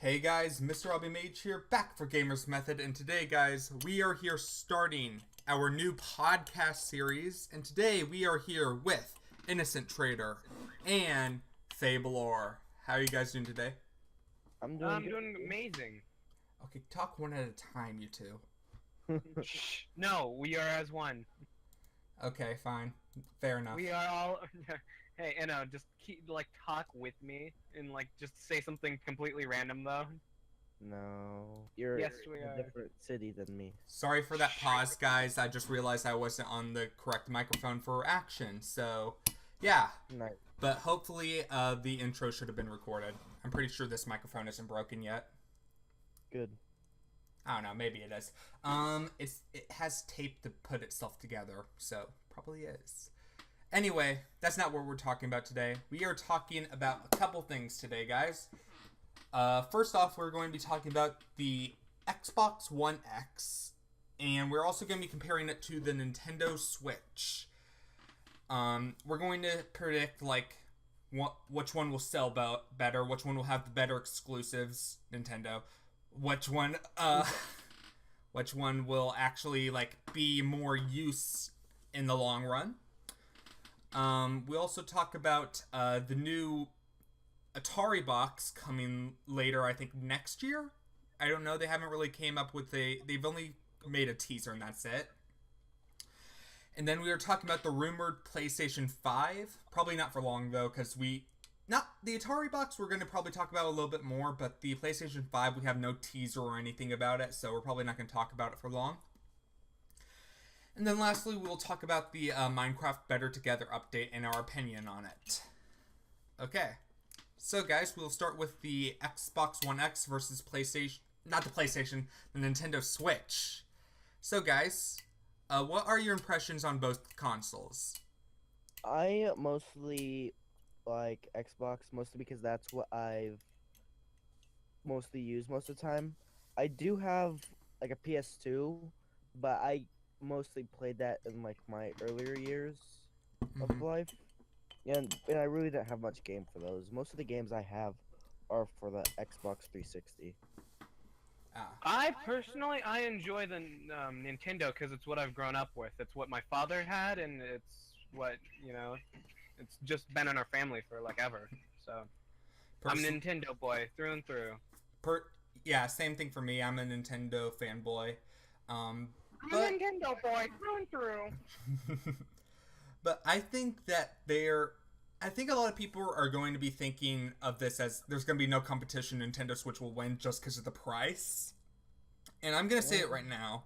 Hey guys, Mr. Robbie Mage here, back for Gamers Method, and today guys, we are here starting our new podcast series, and today we are here with Innocent Trader and Fablor. How are you guys doing today? I'm doing amazing. Okay, talk one at a time, you two. No, we are as one. Okay, fine. Fair enough. We are all. Hey, just talk with me and just say something completely random though. No, you're Yes, in we a are. different city than me. Sorry for that pause, guys. I just realized I wasn't on the correct microphone for action, so yeah. Nice. But hopefully the intro should have been recorded. I'm pretty sure this microphone isn't broken yet. Good. I don't know, maybe it is. It has tape to put itself together, so probably is. Anyway, that's not what we're talking about today. We are talking about a couple things today, guys. First off, we're going to be talking about the Xbox One X, and we're also going to be comparing it to the Nintendo Switch. We're going to predict which one will sell better, which one will have the better exclusives, Nintendo. Which one will actually be more use in the long run. We also talk about the new Atari box coming later, I think next year. I don't know, they haven't really came up with they've only made a teaser and that's it. And then we were talking about the rumored PlayStation 5. Probably not for long though, because not the Atari box we're going to probably talk about a little bit more, but the PlayStation 5 we have no teaser or anything about it, so we're probably not going to talk about it for long. And then lastly, we'll talk about the Minecraft Better Together update and our opinion on it. Okay, so guys, we'll start with the Xbox One X versus PlayStation, not the PlayStation, the Nintendo Switch. So guys, what are your impressions on both consoles? I mostly like Xbox, mostly because that's what I've mostly used most of the time. I do have a PS2, but I mostly played that in my earlier years of life. And I really didn't have much game for those. Most of the games I have are for the Xbox 360. I personally enjoy the Nintendo because it's what I've grown up with. It's what my father had, and it's what it's just been in our family for ever. So I'm a Nintendo boy through and through. Yeah, same thing for me. I'm a Nintendo fanboy. I'm a Nintendo boy through and through. But I think that I think a lot of people are going to be thinking of this as there's going to be no competition. Nintendo Switch will win just because of the price. And I'm going to say it right now.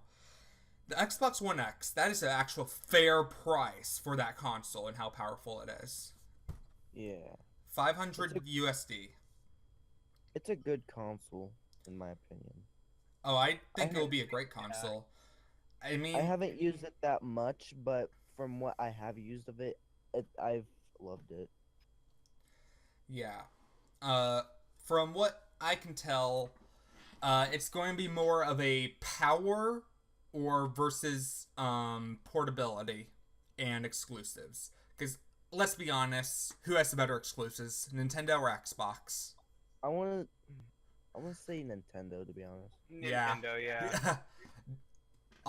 The Xbox One X, that is an actual fair price for that console and how powerful it is. Yeah. 500 USD. It's a good console, in my opinion. Oh, I think it will be a great console. I mean, I haven't used it that much, but from what I have used of it, I've loved it. Yeah. From what I can tell, it's going to be more of a power versus portability and exclusives. Because let's be honest, who has the better exclusives, Nintendo or Xbox? I want to say Nintendo, to be honest. Nintendo, yeah.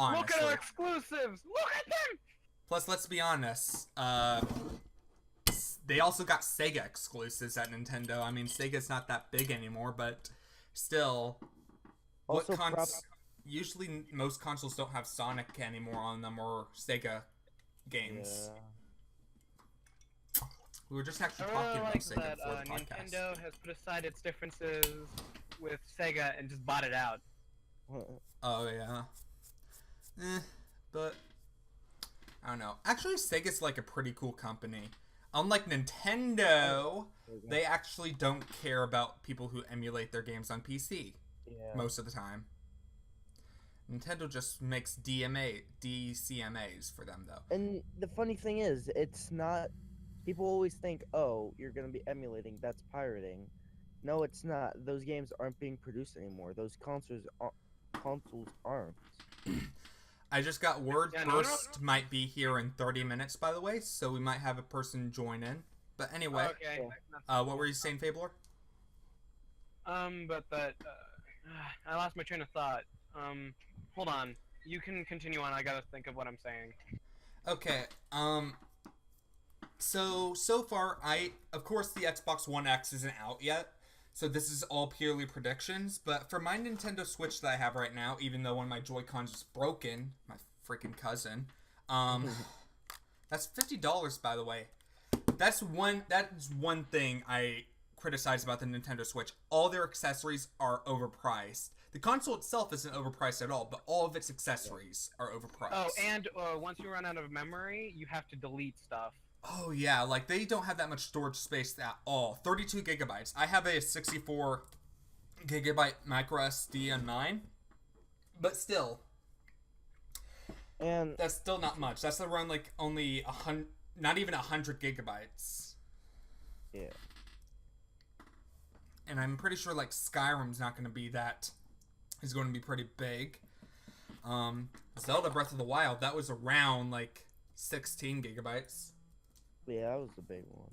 Honestly. Look at our exclusives! Look at them! Plus, let's be honest, they also got Sega exclusives at Nintendo. I mean, Sega's not that big anymore, but still, Also, usually most consoles don't have Sonic anymore on them or Sega games. Yeah. We were just actually I talking really about like Sega that before the podcast. Nintendo has put aside its differences with Sega and just bought it out. Oh, yeah. But I don't know. Actually, Sega's a pretty cool company. Unlike Nintendo, they actually don't care about people who emulate their games on PC most of the time. Nintendo just makes DCMAs for them, though. And the funny thing is, it's not... People always think, oh, you're going to be emulating, that's pirating. No, it's not. Those games aren't being produced anymore. Those consoles aren't. I just got word Burst might be here in 30 minutes, by the way, so we might have a person join in. But anyway, Okay. what were you saying, Fabler? But that I lost my train of thought. Hold on. You can continue on. I gotta think of what I'm saying. Okay. So far, of course the Xbox One X isn't out yet, so this is all purely predictions. But for my Nintendo Switch that I have right now, even though one of my Joy-Cons is broken, my freaking cousin, that's $50, by the way. That is one thing I criticize about the Nintendo Switch. All their accessories are overpriced. The console itself isn't overpriced at all, but all of its accessories are overpriced. Oh, and once you run out of memory, you have to delete stuff. Oh yeah, like they don't have that much storage space at all. 32 gigabytes. I have a 64 gigabyte micro SD on mine, but still, And that's still not much. That's around like only not even 100 gigabytes. yeah. And I'm pretty sure like Skyrim's not going to be that. Is going to be pretty big. Zelda Breath of the Wild, that was around like 16 gigabytes. Yeah, that was a big one.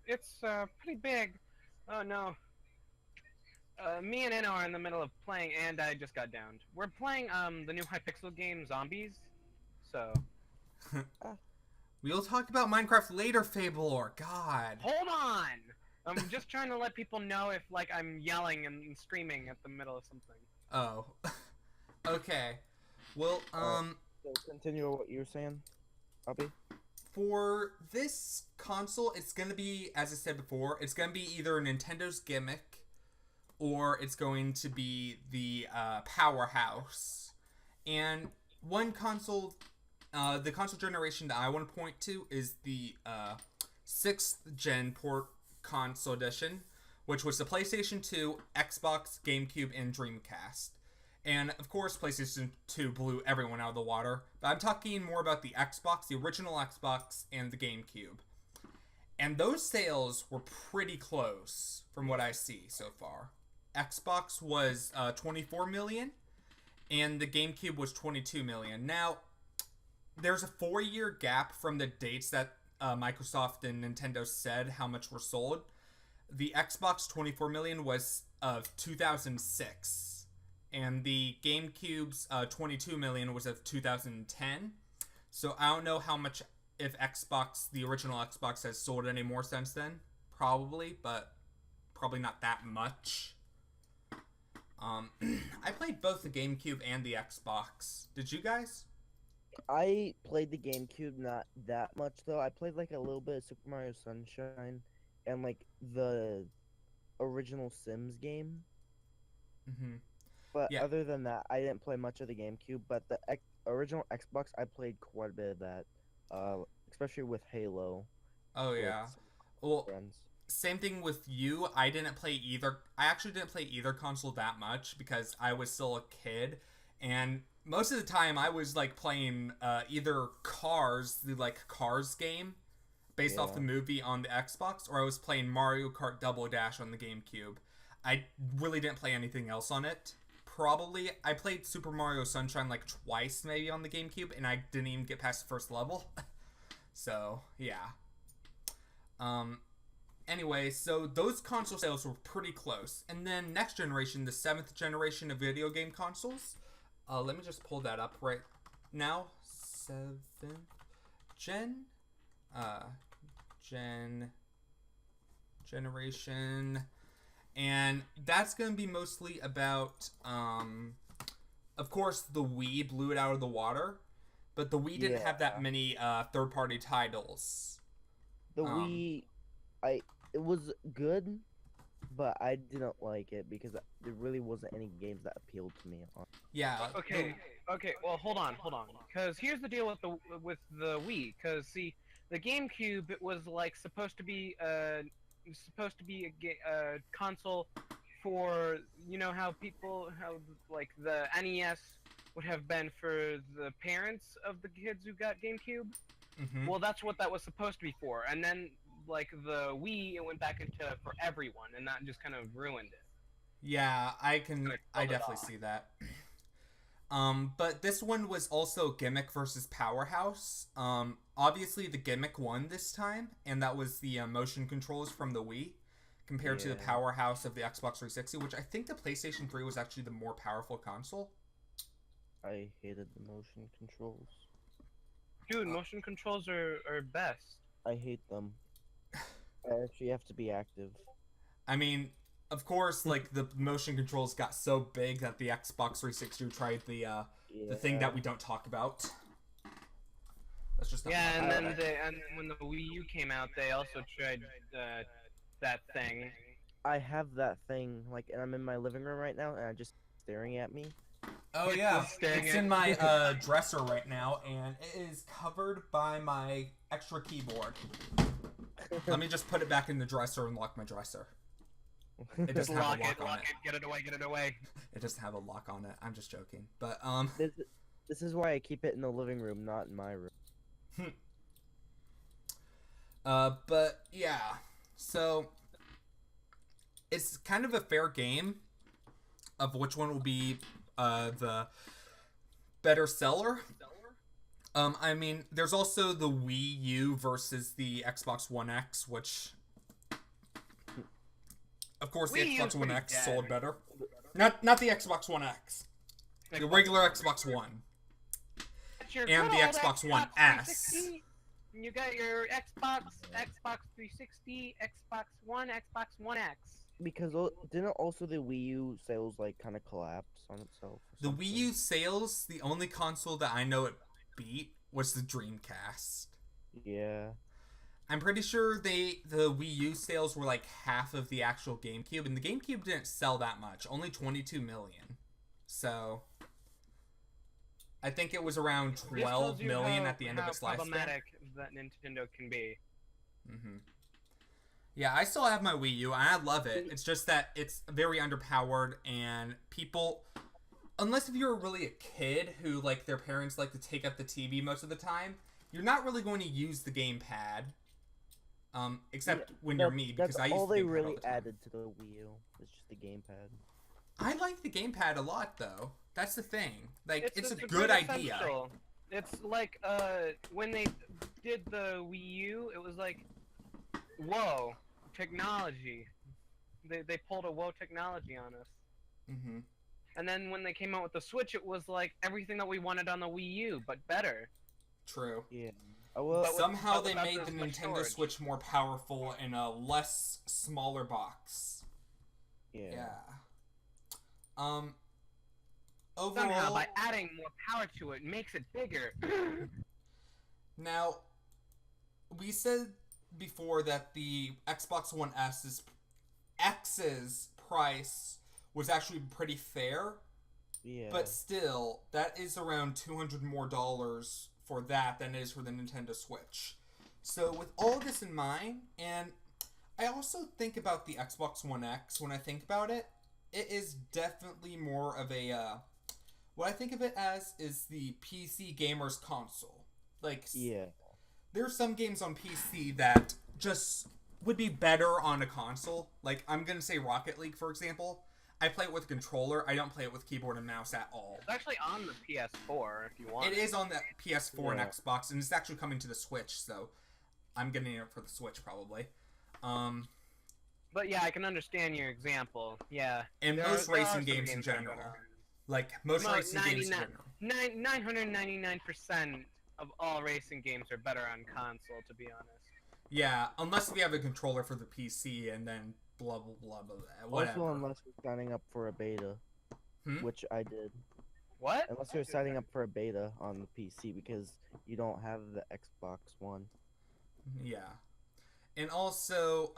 It's pretty big. Oh no. Me and Inno are in the middle of playing, and I just got downed. We're playing the new Hypixel game Zombies. So. We'll talk about Minecraft later, Fablelore. God. Hold on. I'm just trying to let people know if like I'm yelling and screaming at the middle of something. Oh. Okay. Well, So continue what you were saying, Bobby. For this console, it's going to be, as I said before, it's going to be either Nintendo's gimmick or it's going to be the powerhouse. And one console, the console generation that I want to point to is the 6th gen port console edition, which was the PlayStation 2, Xbox, GameCube, and Dreamcast. And of course, PlayStation 2 blew everyone out of the water, but I'm talking more about the Xbox, the original Xbox, and the GameCube. And those sales were pretty close from what I see so far. Xbox was 24 million, and the GameCube was 22 million. Now, there's a 4-year gap from the dates that Microsoft and Nintendo said how much were sold. The Xbox 24 million was of 2006, and the GameCube's 22 million was of 2010. So I don't know how much, if Xbox, the original Xbox, has sold any more since then. Probably, but probably not that much. I played both the GameCube and the Xbox. Did you guys? I played the GameCube not that much though. I played like a little bit of Super Mario Sunshine and like the original Sims game. Mm-hmm. But Yeah. other than that, I didn't play much of the GameCube. But the original Xbox, I played quite a bit of that, especially with Halo. Oh with yeah. some Well, friends. same thing with you. I didn't play either. I actually didn't play either console that much because I was still a kid, and most of the time I was like playing either Cars, the like Cars game, based off the Yeah. movie on the Xbox, or I was playing Mario Kart Double Dash on the GameCube. I really didn't play anything else on it. Probably I played Super Mario Sunshine like twice maybe on the GameCube, and I didn't even get past the first level. So yeah. Anyway, so those console sales were pretty close. And then next generation, the 7th generation of video game consoles. Let me just pull that up right now. 7th gen. Generation. And that's going to be mostly about, of course, the Wii blew it out of the water. But the Wii didn't have that many third-party titles. The Wii, it was good, but I didn't like it because there really wasn't any games that appealed to me. Yeah. Okay. Well, hold on. Because here's the deal with the Wii. Because see, the GameCube, it was like supposed to be a console for, you know how like the NES would have been for the parents of the kids who got GameCube. Mm-hmm. Well, that's what that was supposed to be for, and then like the Wii, it went back into for everyone, and that just kind of ruined it. Yeah, I definitely see that. But this one was also gimmick versus powerhouse. Obviously the gimmick won this time, and that was the motion controls from the Wii, compared to the powerhouse of the Xbox 360, which I think the PlayStation 3 was actually the more powerful console. I hated the motion controls. Dude, motion controls are best. I hate them. I actually have to be active. I mean, of course, like, the motion controls got so big that the Xbox 360 tried the thing that we don't talk about. That's just not and then when the Wii U came out, they also tried that thing. I have that thing, like, and I'm in my living room right now, and I'm just staring at me. Oh yeah, it's in my dresser right now, and it is covered by my extra keyboard. Let me just put it back in the dresser and lock my dresser. It doesn't have a lock on it. Get it away. It doesn't have a lock on it. I'm just joking. But This is why I keep it in the living room, not in my room. But yeah, so it's kind of a fair game of which one will be the better seller. I mean, there's also the Wii U versus the Xbox One X, which, of course, the Xbox One X sold better. Not the Xbox One X, the regular Xbox One, and the Xbox One S. You got your Xbox 360, Xbox One X. Because didn't also the Wii U sales like kind of collapse on itself? The Wii U sales, the only console that I know it beat was the Dreamcast. Yeah. I'm pretty sure the Wii U sales were like half of the actual GameCube, and the GameCube didn't sell that much, only 22 million. So I think it was around 12 million at the end of its lifespan. Problematic that Nintendo can be. Mm-hmm. Yeah, I still have my Wii U, and I love it. It's just that it's very underpowered, and people, unless if you're really a kid who, like, their parents like to take up the TV most of the time, you're not really going to use the gamepad. Except when you're me, because I use the gamepad all the time. That's all they really added to the Wii U. It's just the gamepad. I like the gamepad a lot, though. That's the thing. Like, it's a good idea. Essential. It's like, when they did the Wii U, it was like, whoa, technology. They pulled a whoa technology on us. Mm-hmm. And then when they came out with the Switch, it was like everything that we wanted on the Wii U, but better. True. Yeah. Oh, well, somehow they made the Nintendo Switch more powerful in a less smaller box. Yeah. Overall, somehow by adding more power to it makes it bigger. Now, we said before that the Xbox One X's price was actually pretty fair. Yeah. But still, that is around $200 more for that than it is for the Nintendo Switch. So with all this in mind, and I also think about the Xbox One X when I think about it, it is definitely more of a, what I think of it as is the PC gamer's console. Like, yeah. There's some games on PC that just would be better on a console. Like, I'm going to say Rocket League, for example. I play it with a controller. I don't play it with keyboard and mouse at all. It's actually on the PS4 if you want. It is on the PS4 and Xbox, and it's actually coming to the Switch, so I'm getting it for the Switch probably. But yeah, I can understand your example. Yeah. And most racing games in general. Like, most racing games in general. 999% of all racing games are better on console, to be honest. Yeah, unless we have a controller for the PC and then blah, blah, blah, blah, whatever. Also, unless you're signing up for a beta, which I did. What? Unless you're signing up for a beta on the PC because you don't have the Xbox One. Yeah. And also,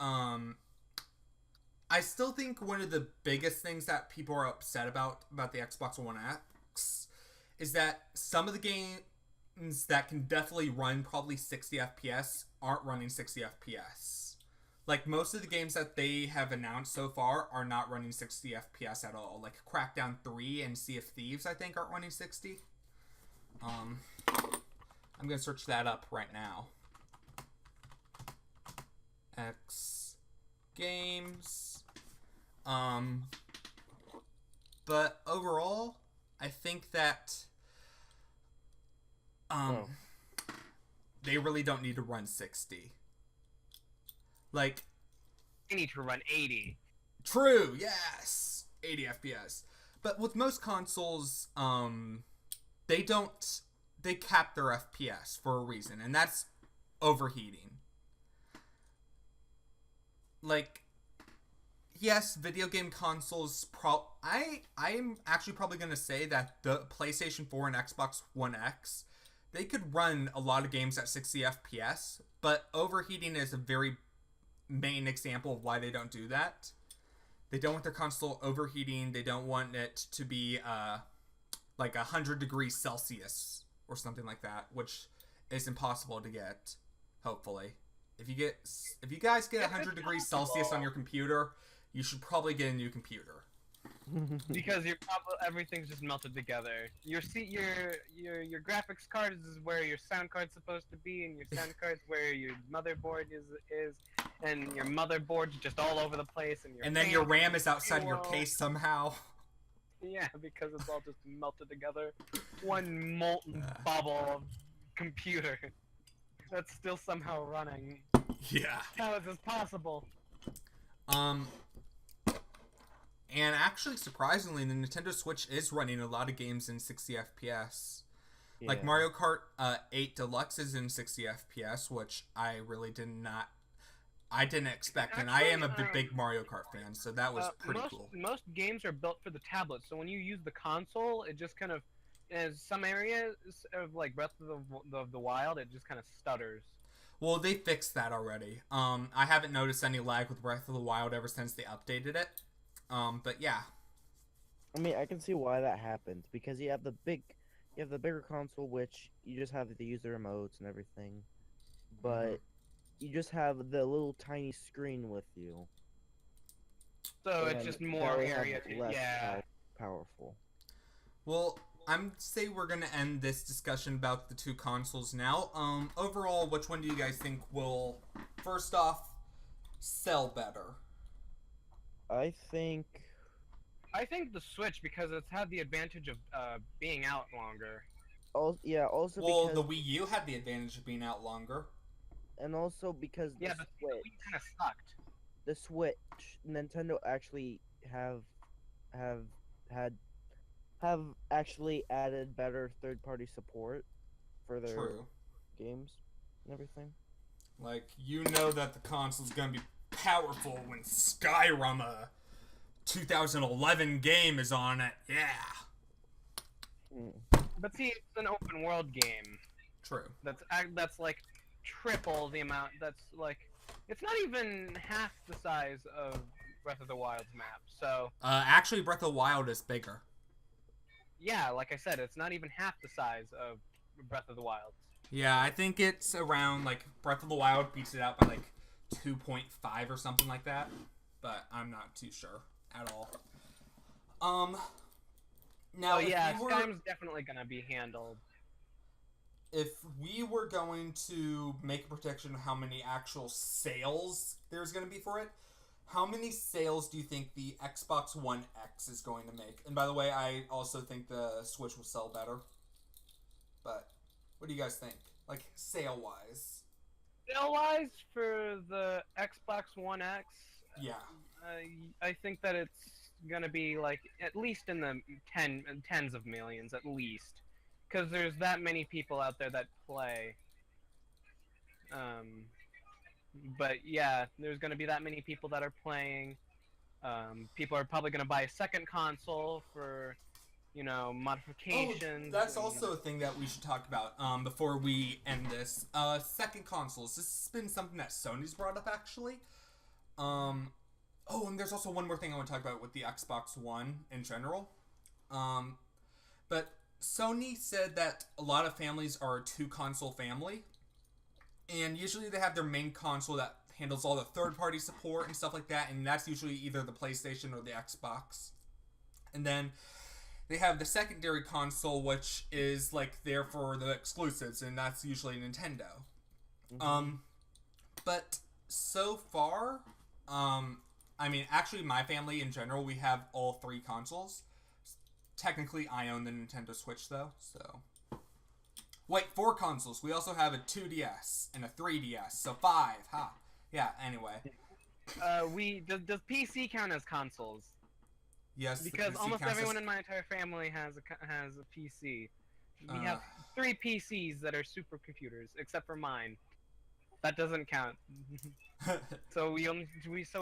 I still think one of the biggest things that people are upset about the Xbox One X is that some of the games that can definitely run probably 60 FPS aren't running 60 FPS. Like, most of the games that they have announced so far are not running 60 FPS at all. Like, Crackdown 3 and Sea of Thieves, I think, aren't running 60. I'm gonna search that up right now. X games. But overall, I think that they really don't need to run 60. Like, need to run 80. True, yes, 80 FPS. But with most consoles, they cap their FPS for a reason, and that's overheating. Like, yes, video game consoles. I am actually probably going to say that the PlayStation 4 and Xbox One X, they could run a lot of games at 60 FPS, but overheating is a very main example of why they don't do that. They don't want their console overheating. They don't want it to be like 100 degrees Celsius or something like that, which is impossible to get. Hopefully, if you guys get 100 degrees Celsius on your computer, you should probably get a new computer. Because everything's just melted together. Your graphics card is where your sound card's supposed to be, and your sound card's where your motherboard is, and your motherboard's just all over the place, and then your RAM is outside your case somehow. Yeah, because it's all just melted together. One molten bubble of computer that's still somehow running. Yeah. How is this possible? And actually, surprisingly, the Nintendo Switch is running a lot of games in 60 FPS. Yeah. Like Mario Kart 8 Deluxe is in 60 FPS, which I really didn't expect. Actually, and I am a big Mario Kart fan, so that was pretty cool. Most games are built for the tablet, so when you use the console, it just kind of, in some areas of like Breath of the Wild, it just kind of stutters. Well, they fixed that already. I haven't noticed any lag with Breath of the Wild ever since they updated it. But yeah. I mean, I can see why that happened, because you have the bigger console, which you just have to use the remotes and everything, but you just have the little tiny screen with you. So it's just more area. Yeah. Powerful. Well, I'm say we're gonna end this discussion about the two consoles now. Overall, which one do you guys think will, first off, sell better? I think the Switch, because it's had the advantage of being out longer. Also because the Wii U had the advantage of being out longer. And also because the Switch kind of sucked. The Switch, Nintendo actually have actually added better third-party support for their games and everything. Like, you know that the console's gonna be powerful when Skyrim, a 2011 game, is on it. Yeah. But see, it's an open world game. True. That's like triple the amount. That's like, it's not even half the size of Breath of the Wild's map. So. Actually, Breath of the Wild is bigger. Yeah, like I said, it's not even half the size of Breath of the Wild. Yeah, I think it's around, like, Breath of the Wild beats it out by, like, 2.5 or something like that. But I'm not too sure at all. Now, Skyrim's definitely gonna be handled. If we were going to make a prediction of how many actual sales there's going to be for it, how many sales do you think the Xbox One X is going to make? And by the way, I also think the Switch will sell better. But what do you guys think? Like, sale-wise? Sale-wise for the Xbox One X? Yeah. I think that it's going to be, like, at least in the tens of millions, at least. Because there's that many people out there that play. But yeah, there's going to be that many people that are playing. People are probably going to buy a second console for, modifications. Oh, that's also a thing that we should talk about before we end this. Second consoles. This has been something that Sony's brought up, actually. And there's also one more thing I want to talk about with the Xbox One in general. But Sony said that a lot of families are a two-console family, and usually they have their main console that handles all the third-party support and stuff like that, and that's usually either the PlayStation or the Xbox. And then they have the secondary console, which is, like, there for the exclusives, and that's usually Nintendo. Mm-hmm. But so far, actually my family in general, we have all three consoles. Technically, I own the Nintendo Switch, though, so. Wait, 4 consoles. We also have a 2DS and a 3DS, so 5. Ha. Yeah, anyway. does PC count as consoles? Yes, the Because PC almost counts everyone as- in my entire family has a PC. We Uh. have 3 PCs that are supercomputers, except for mine. That doesn't count. So we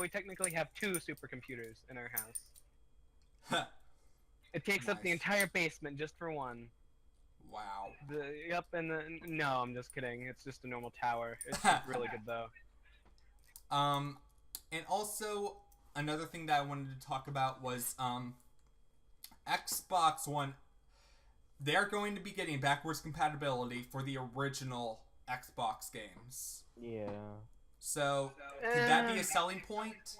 technically have 2 supercomputers in our house. It takes up the Nice. entire basement just for one. Wow. No, I'm just kidding. It's just a normal tower. It's really good though. And also another thing that I wanted to talk about was Xbox One. They're going to be getting backwards compatibility for the original Xbox games. Yeah. So, could that be a selling point?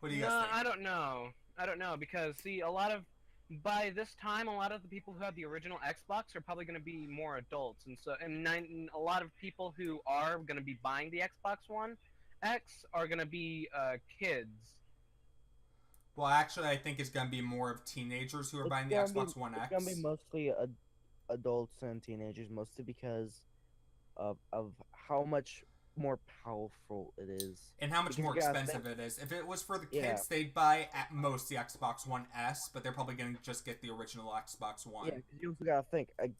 What do you guys think? I don't know. I don't know because see, by this time, a lot of the people who have the original Xbox are probably going to be more adults, and a lot of people who are going to be buying the Xbox One X are going to be kids. Well, actually, I think it's going to be more of teenagers who are buying the Xbox One X. It's gonna be mostly adults and teenagers, mostly because of how much more powerful it is. And how much Because more you gotta expensive it is. If it was for the kids, Yeah. they'd buy at most the Xbox One S, but they're probably going to just get the original Xbox One. Yeah, because you also gotta think, A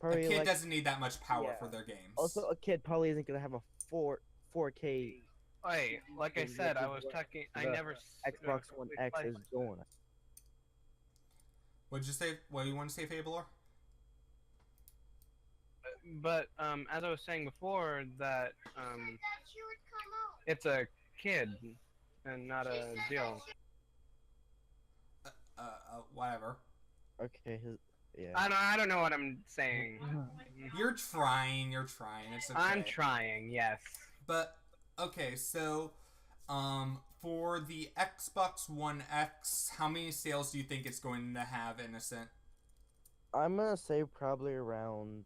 probably kid doesn't need that much power Yeah. for their games. also a kid probably isn't gonna have a 4K Hey, like I said, I was talking. I The never. Xbox One X is doing it. What'd you say? What do you want to say, Fabler? But as I was saying before, that it's a kid and not a deal. Whatever. Okay, yeah. I don't know what I'm saying. You're trying. It's okay. I'm trying. Yes. But okay, so for the Xbox One X, how many sales do you think it's going to have, Innocent? I'm gonna say probably around.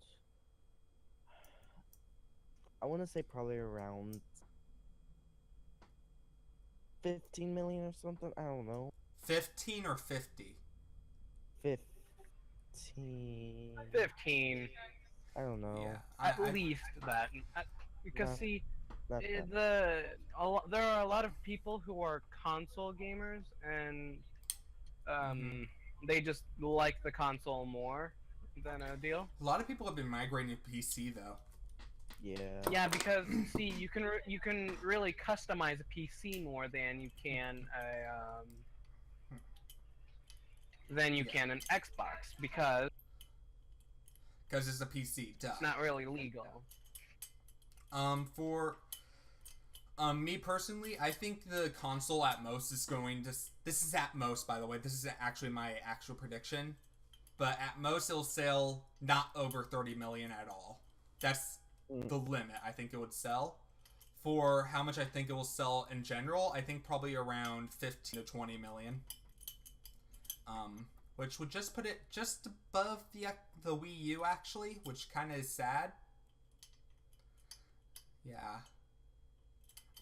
I want to say probably around 15 million or something. I don't know. 15 or 50? 15. 15. I don't know. Yeah. At least that. Because No, see, Not that. there are a lot of people who are console gamers and they just like the console more than a deal. A lot of people have been migrating to PC though. Yeah. Yeah, because see, you can really customize a PC more than you can an Xbox because It's a PC, duh. it's not really legal. For me personally, I think the console at most is going to. This is at most, by the way. This isn't actually my actual prediction, but at most it'll sell not over 30 million at all. That's the limit I think it would sell. For how much I think it will sell in general, I think probably around 15 to 20 million. Which would just put it just above the Wii U actually, which kind of is sad. Yeah.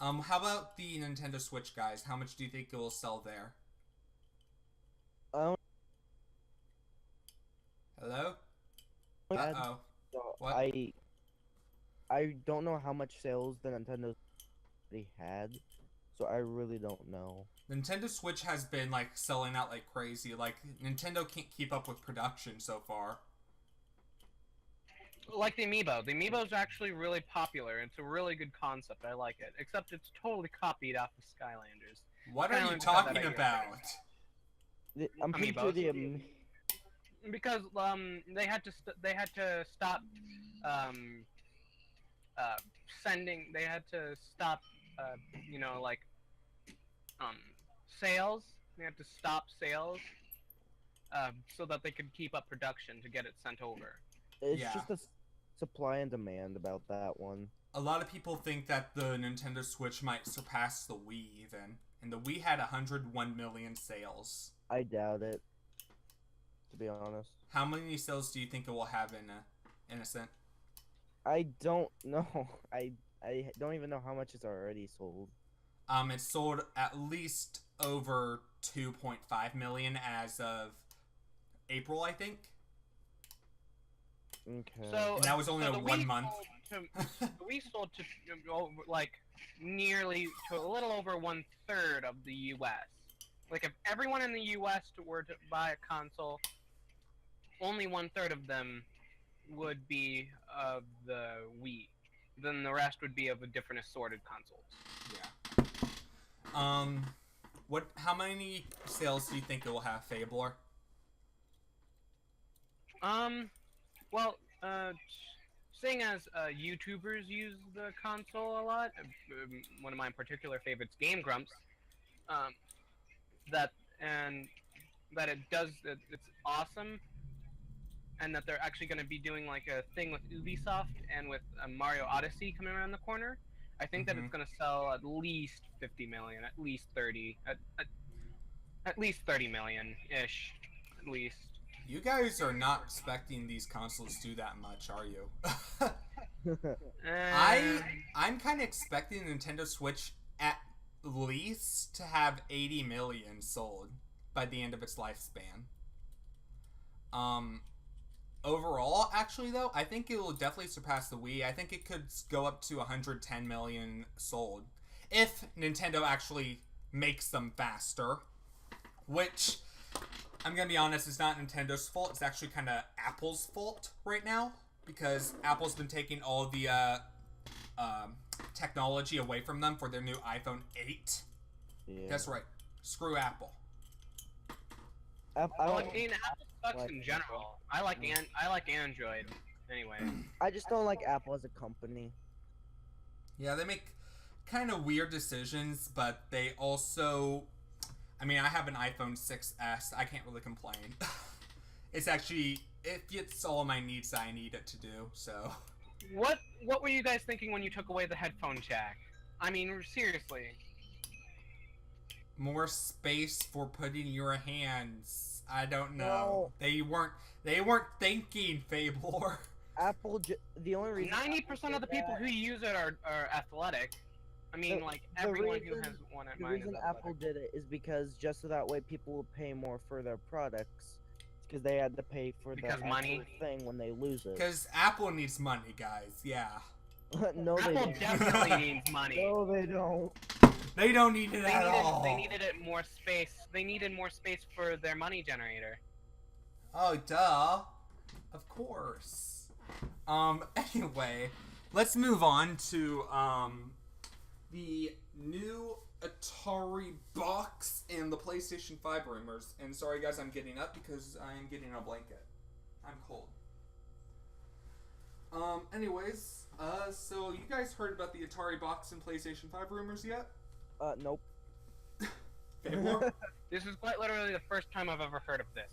How about the Nintendo Switch, guys? How much do you think it will sell there? Hello? Uh-oh. What? I don't know how much sales the Nintendo already had, so I really don't know. Nintendo Switch has been, like, selling out like crazy. Like, Nintendo can't keep up with production so far. Like the Amiibo. The Amiibo's actually really popular. It's a really good concept. I like it. Except it's totally copied off of Skylanders. What are you Skylanders had that talking idea. about? I'm pretty sure Amiibos. Because they had to stop sending. They had to stop sales. They had to stop sales so that they could keep up production to get it sent over. It's Yeah. just a supply and demand about that one. A lot of people think that the Nintendo Switch might surpass the Wii even. And the Wii had 101 million sales. I doubt it, to be honest. How many sales do you think it will have in Innocent? I don't know. I don't even know how much it's already sold. It sold at least over 2.5 million as of April, I think. Okay. So And that was only so a the 1 Wii month. sold to, the Wii sold to like nearly to a little over 1/3 of the U.S. Like if everyone in the U.S. were to buy a console, only 1/3 of them would be of the Wii. Then the rest would be of a different assorted consoles. Yeah. How many sales do you think it will have, Fabler? Well, seeing as YouTubers use the console a lot, one of my particular favorites, Game Grumps, that it's awesome, and that they're actually going to be doing like a thing with Ubisoft and with Mario Odyssey coming around the corner. I think that it's going to sell at least 50 million, at least 30, at least 30 million ish, at least. You guys are not expecting these consoles to do that much, are you? I'm kind of expecting Nintendo Switch at least to have 80 million sold by the end of its lifespan. Overall, actually, though, I think it will definitely surpass the Wii. I think it could go up to 110 million sold if Nintendo actually makes them faster, which, I'm going to be honest, is not Nintendo's fault. It's actually kind of Apple's fault right now, because Apple's been taking all the technology away from them for their new iPhone 8. Yeah. That's right. Screw Apple. Apple sucks in general. I like Android anyway. I just don't like Apple as a company. Yeah, they make kind of weird decisions, but they also, I mean, I have an iPhone 6S. I can't really complain. It gets all my needs that I need it to do. So. What were you guys thinking when you took away the headphone jack? I mean, seriously. More space for putting your hands. I don't know. No. They weren't thinking, Fabler. Apple, the only reason 90% of the people who use it are athletic. I mean, everyone who has one at mine is athletic. The reason Apple did it is because just so that way people will pay more for their products. Because they had to pay for the money thing when they lose it. Because Apple needs money, guys. Yeah. No, they don't. Apple definitely needs money. No, they don't. They don't need it at all. They needed more space. They needed more space for their money generator. Oh, duh. Of course. Anyway, let's move on to the new Atari box and the PlayStation 5 rumors. And sorry guys, I'm getting up because I am getting a blanket. I'm cold. Anyways, so you guys heard about the Atari box and PlayStation 5 rumors yet? Nope. This is quite literally the first time I've ever heard of this.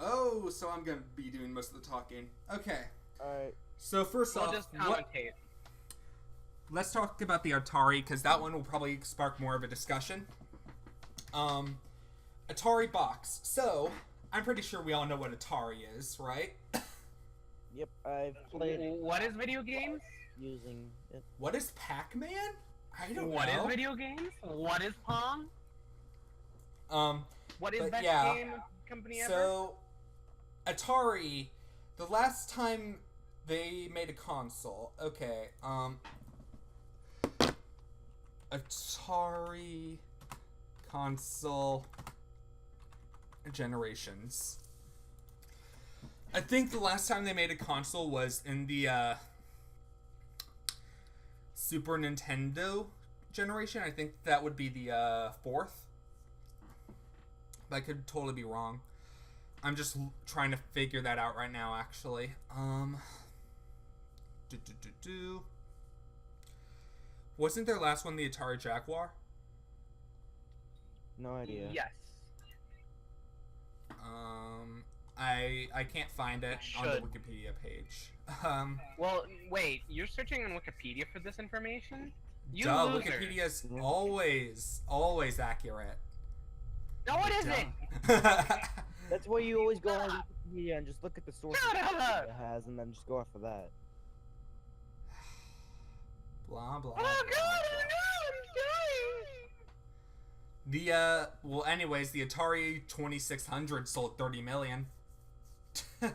Oh, so I'm gonna be doing most of the talking. Okay. Alright. So first off, just commentate. Let's talk about the Atari, because that one will probably spark more of a discussion. Atari box. So, I'm pretty sure we all know what Atari is, right? Yep, I've played it. What is video games? Using it. What is Pac-Man? I don't know. What is video games? What is Pong? What is that game company ever? So, Atari, the last time they made a console, okay, Atari console generations. I think the last time they made a console was in the Super Nintendo generation. I think that would be the fourth. I could totally be wrong. I'm just trying to figure that out right now, actually. Wasn't their last one the Atari Jaguar? No idea. Yes. I can't find it on the Wikipedia page. Well, wait, you're searching on Wikipedia for this information? Wikipedia's always accurate. No, it isn't! That's why you always go on Wikipedia and just look at the sources it has and then just go off of that. Blah, blah. Oh god, I'm dying! Well, anyways, the Atari 2600 sold 30 million. There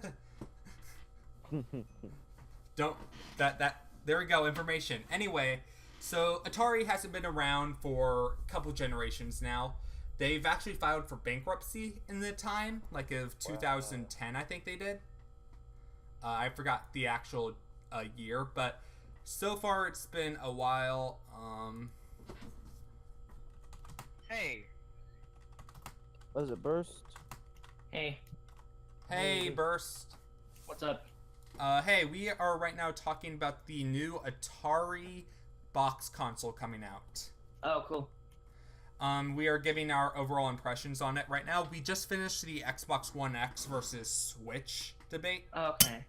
we go, information. Anyway, So Atari hasn't been around for a couple generations now. They've actually filed for bankruptcy in the time, like of 2010, I think they did. I forgot the actual year, but so far it's been a while. Hey. Was it Burst? Hey, Hey, Burst. what's up? Hey, we are right now talking about the new Atari box console coming out. Oh, cool. We are giving our overall impressions on it right now. We just finished the Xbox One X versus Switch debate. Okay.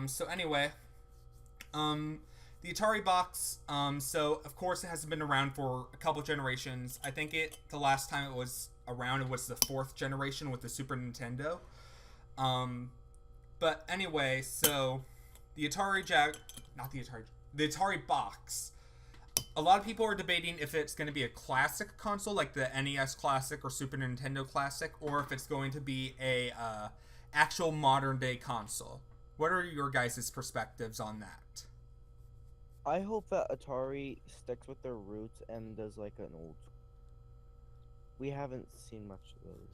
So anyway, the Atari box, so of course it hasn't been around for a couple generations. I think the last time it was around, it was the 4th generation with the Super Nintendo. But anyway, so the Atari box. A lot of people are debating if it's going to be a classic console like the NES Classic or Super Nintendo Classic, or if it's going to be a actual modern day console. What are your guys' perspectives on that? I hope that Atari sticks with their roots and does like an old. We haven't seen much of those.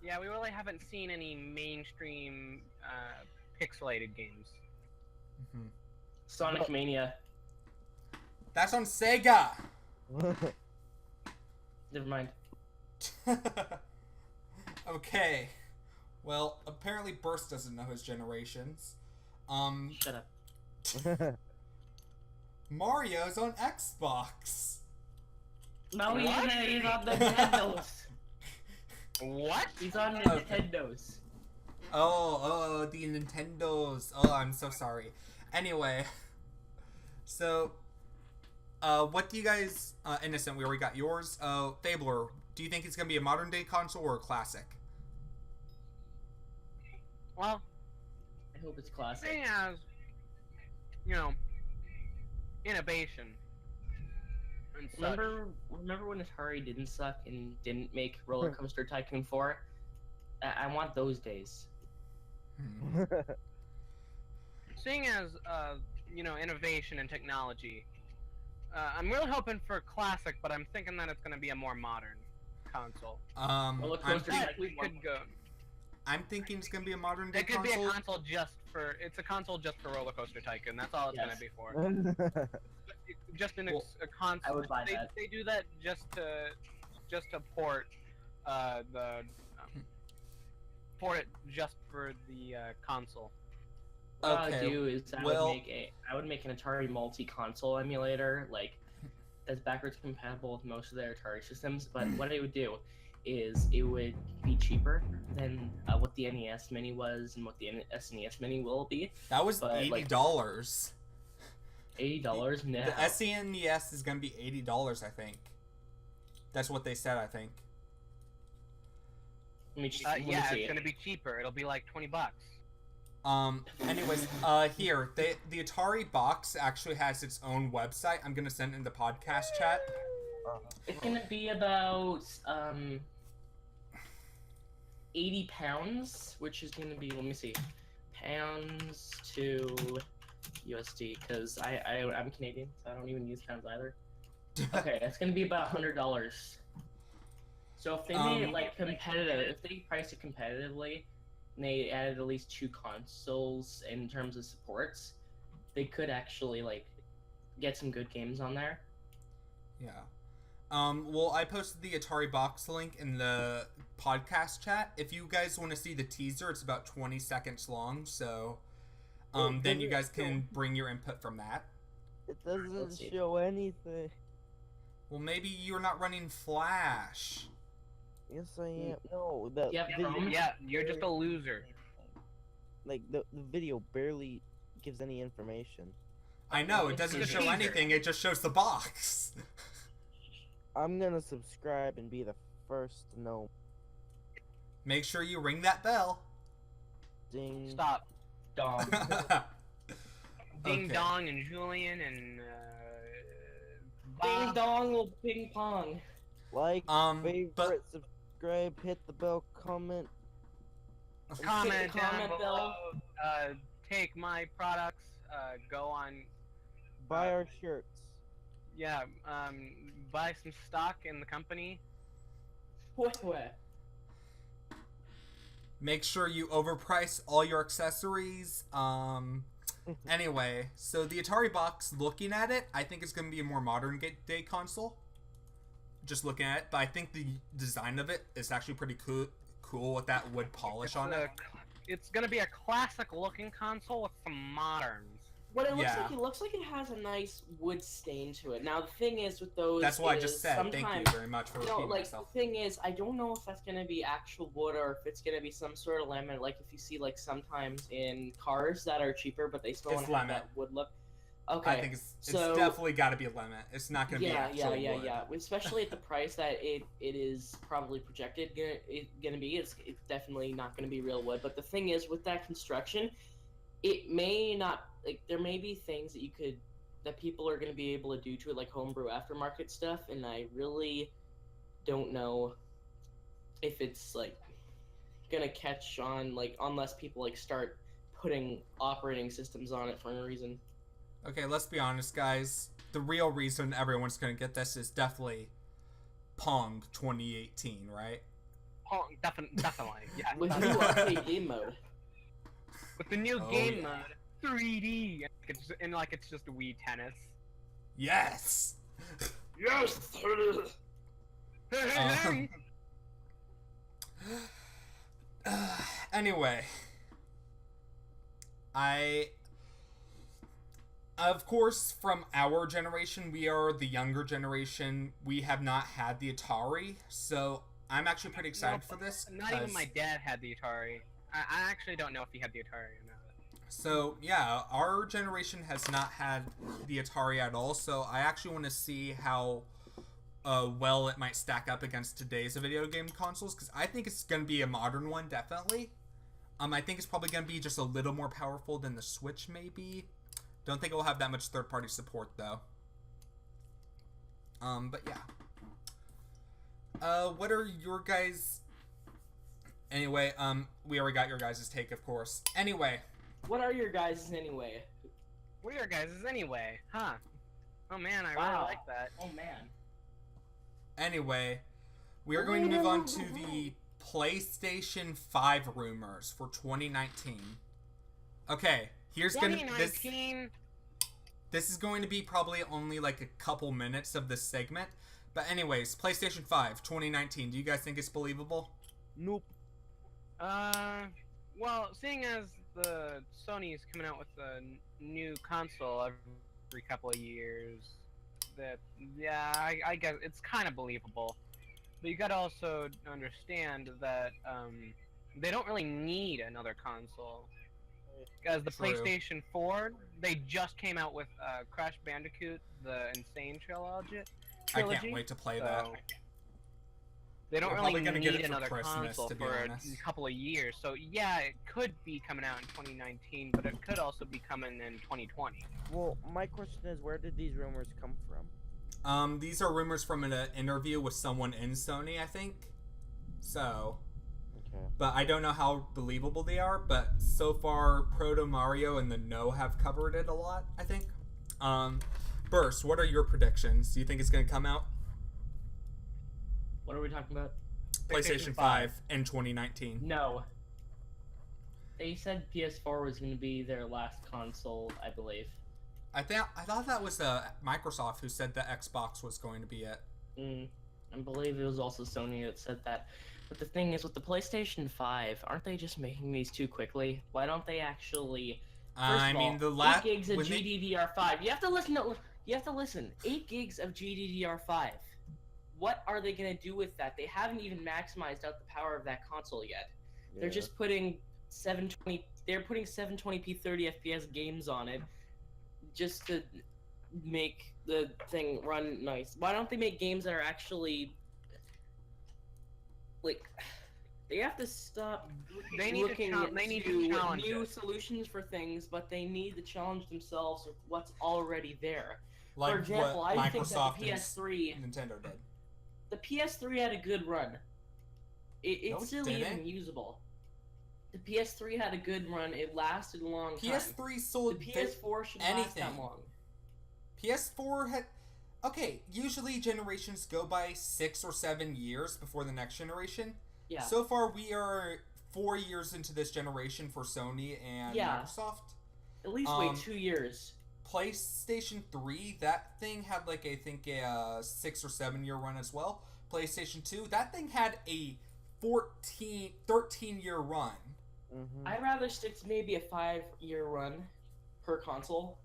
Yeah, we really haven't seen any mainstream pixelated games. Mm-hmm. Sonic Mania. That's on Sega! Never mind. Okay. Well, apparently Burst doesn't know his generations. Shut up. Mario's on Xbox. No, he's What? on the Nintendos. What? He's on Nintendos. Oh, the Nintendos. Oh, I'm so sorry. Anyway, so, what do you guys, Innocent, we already got yours. Fabler, do you think it's going to be a modern day console or a classic? Well, I hope it's classic. thing as, innovation and such. Remember when Atari didn't suck and didn't make Roller Coaster Tycoon 4? I want those days. Seeing as, innovation and technology, I'm really hoping for classic, but I'm thinking that it's going to be a more modern console. Roller I'm, Coaster But Tycoon we could go. I'm thinking it's going to be a modern day It could console. be a console it's a console just for Roller Coaster Tycoon. That's all it's Yes. going to be for. Just a console. I would buy that. They do that just to port port it just for the console. What I Okay, would do is well- I would make an Atari multi-console emulator, like that's backwards compatible with most of their Atari systems. But what I would do is it would be cheaper than what the NES Mini was and what the SNES Mini will be. That was But, like, $80. $80 now. The SNES is going to be $80, I think. That's what they said, I think. Let me let me Yeah, see it's it. going to be cheaper. It'll be like $20. Anyways, here, the Atari box actually has its own website. I'm going to send it in the podcast chat. It's gonna be about 80 pounds, which is gonna be, let me see, pounds to USD, because I'm Canadian, so I don't even use pounds either. Okay, that's gonna be about $100. So if they made it like competitive, if they priced it competitively, and they added at least 2 consoles in terms of supports, they could actually like get some good games on there. Yeah. Well, I posted the Atari box link in the podcast chat. If you guys want to see the teaser, it's about 20 seconds long, so then you guys can bring your input from that. It Let's doesn't see. show anything. Well, maybe you're not running Flash. Yes, I am. No, the Yeah, video, Yeah, you're just a loser. like the video barely gives any information. I know, it It's doesn't a show teaser. anything, it just shows the box. I'm gonna subscribe and be the first to know. Make sure you ring that bell. Ding. Stop. Dom. Ding Okay. Dong and Julian and Ding Bob. dong, little ping pong. Like, favorite, but subscribe, hit the bell, comment. Comment down Comment below. Take my products. Go on. Buy our shirts. yeah, buy some stock in the company. What? Make sure you overprice all your accessories. Anyway, so the Atari box, looking at it, I think it's going to be a more modern day console. Just looking at it, but I think the design of it is actually pretty cool with that wood polish on it. It's going to be a classic-looking console with some moderns. What it looks like it has a nice wood stain to it. Now the thing is with those, that's what I just said. Thank you very much for repeating myself. The thing is, I don't know if that's gonna be actual wood or if it's gonna be some sort of laminate. Like if you see like sometimes in cars that are cheaper, but they still have that wood look. Okay, I think it's definitely got to be a lemon. It's not gonna be actual wood. Yeah. Especially at the price that it is probably projected gonna be. It's definitely not gonna be real wood. But the thing is, with that construction, it may not. Like there may be things that people are going to be able to do to it, like homebrew aftermarket stuff, and I really don't know if it's like gonna catch on, like unless people like start putting operating systems on it for no reason. Okay, let's be honest, guys. The real reason everyone's gonna get this is definitely Pong 2018, right? Pong, definitely, yeah. With the new arcade game mode. With the new game mode. 3D, and it's just Wii tennis. Yes. Yes. Anyway, of course, from our generation, we are the younger generation. We have not had the Atari, so I'm actually pretty excited for this. Not even my dad had the Atari. I actually don't know if he had the Atari or not. So, yeah, our generation has not had the Atari at all, so I actually want to see how well it might stack up against today's video game consoles, because I think it's going to be a modern one, definitely. I think it's probably going to be just a little more powerful than the Switch, maybe. Don't think it will have that much third-party support, though. But yeah. What are your guys... Anyway, we already got your guys' take, of course. Anyway... What are your guys' anyway? What are your guys' anyway? Huh. Oh man, I really like that. Oh man. Anyway, we are going to move on to the PlayStation 5 rumors for 2019. Okay, here's gonna... This is going to be probably only like a couple minutes of this segment. But anyways, PlayStation 5, 2019. Do you guys think it's believable? Nope. Well, seeing as the Sony's coming out with a new console every couple of years, that I guess it's kind of believable. But you gotta also understand that they don't really need another console. Because the PlayStation 4, they just came out with Crash Bandicoot, the Insane Trilogy. I can't wait to play that. They don't really need another Christmas, console for a couple of years. So yeah, it could be coming out in 2019, but it could also be coming in 2020. Well, my question is, where did these rumors come from? These are rumors from an interview with someone in Sony, I think. So, okay. But I don't know how believable they are, but so far, Proto Mario and the No have covered it a lot, I think. Burst, what are your predictions? Do you think it's going to come out? What are we talking about? PlayStation 5 in 2019. No. They said PS4 was going to be their last console, I believe. I thought that was Microsoft who said the Xbox was going to be it. I believe it was also Sony that said that. But the thing is, with the PlayStation 5, aren't they just making these too quickly? Why don't they actually... First of all, the last 8 gigs of GDDR5. You have to listen. You have to listen. 8 gigs of GDDR5. What are they gonna do with that? They haven't even maximized out the power of that console yet. Yeah. They're just putting 720. They're putting 720p 30 FPS games on it, just to make the thing run nice. Why don't they make games that are actually like? They have to stop. They need to challenge new solutions for things, but they need to challenge themselves with what's already there. Like for example, what I Microsoft think that the PS3, and Nintendo did. The PS3 had a good run. It's still even usable. The PS3 had a good run. It lasted a long time. PS3 sold the PS4 should last that long. PS4 had... Okay, usually generations go by 6 or 7 years before the next generation. Yeah. So far, we are 4 years into this generation for Sony and Microsoft. At least wait 2 years. PlayStation 3, that thing had like I think a 6 or 7 year run as well. PlayStation 2, that thing had a 13 year run. Mm-hmm. I'd rather stick to maybe a 5-year run per console.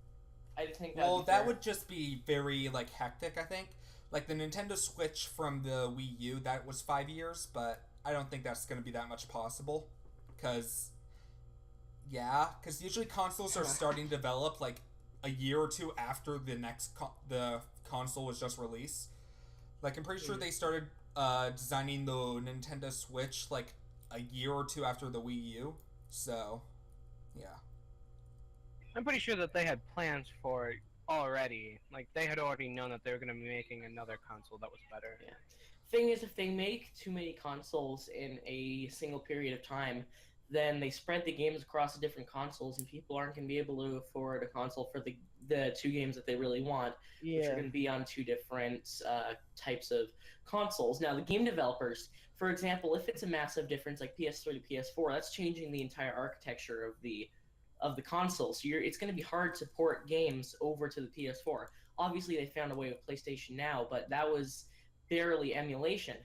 I think that would just be very like hectic. I think like the Nintendo Switch from the Wii U, that was 5 years, but I don't think that's going to be that much possible because usually consoles are starting to develop like a year or two after the next the console was just released. Like I'm pretty sure they started designing the Nintendo Switch like a year or two after the Wii U. So, yeah. I'm pretty sure that they had plans for it already. Like, they had already known that they were going to be making another console that was better. Yeah. Thing is, if they make too many consoles in a single period of time, then they spread the games across the different consoles, and people aren't going to be able to afford a console for the 2 games that they really want, which are going to be on 2 different types of consoles. Now, the game developers, for example, if it's a massive difference like PS3 to PS4, that's changing the entire architecture of the console. So it's going to be hard to port games over to the PS4. Obviously, they found a way with PlayStation Now, but that was barely emulation.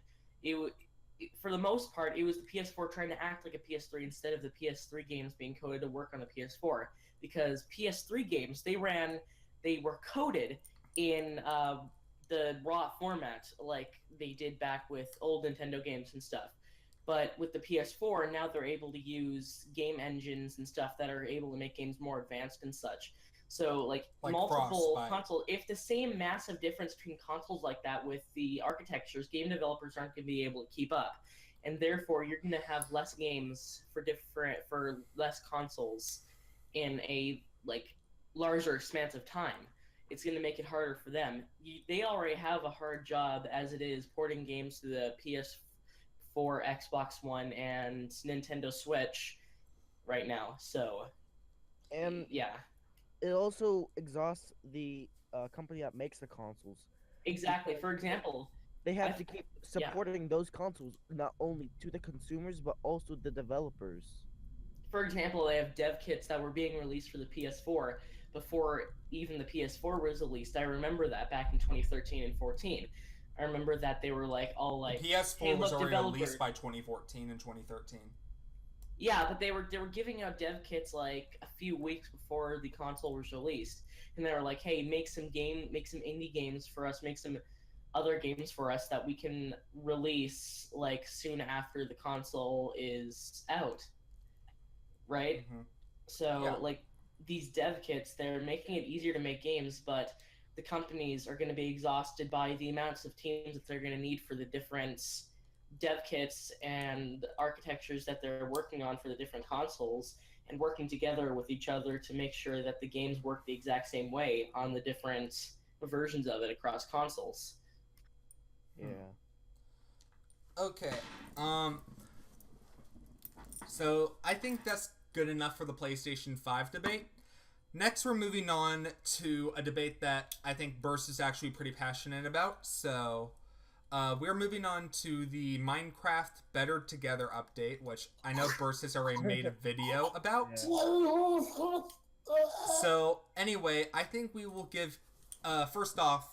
For the most part, it was the PS4 trying to act like a PS3 instead of the PS3 games being coded to work on the PS4. Because PS3 games, they were coded in the raw format like they did back with old Nintendo games and stuff. But with the PS4, now they're able to use game engines and stuff that are able to make games more advanced and such. So, like multiple consoles, if the same massive difference between consoles like that with the architectures, game developers aren't going to be able to keep up. And therefore, you're going to have less games for less consoles in a larger expanse of time. It's going to make it harder for them. They already have a hard job as it is porting games to the PS4, Xbox One, and Nintendo Switch right now. So, and yeah. It also exhausts the company that makes the consoles. Exactly. For example, they have to keep supporting those consoles not only to the consumers but also the developers. For example, they have dev kits that were being released for the PS4 before even the PS4 was released. I remember that back in 2013 and 14. I remember that they were the PS4 hey, was already developers. released by 2014 and 2013. Yeah, but they were giving out dev kits like a few weeks before the console was released, and they were like, "Hey, make some indie games for us, make some other games for us that we can release soon after the console is out." Right? Mm-hmm. So these dev kits, they're making it easier to make games, but the companies are going to be exhausted by the amounts of teams that they're going to need for the different dev kits and architectures that they're working on for the different consoles, and working together with each other to make sure that the games work the exact same way on the different versions of it across consoles. Yeah. Okay. So I think that's good enough for the PlayStation 5 debate. Next, we're moving on to a debate that I think Burst is actually pretty passionate about. So we're moving on to the Minecraft Better Together update, which I know Burst has already made a video about. Yeah. So anyway, I think we will give, first off,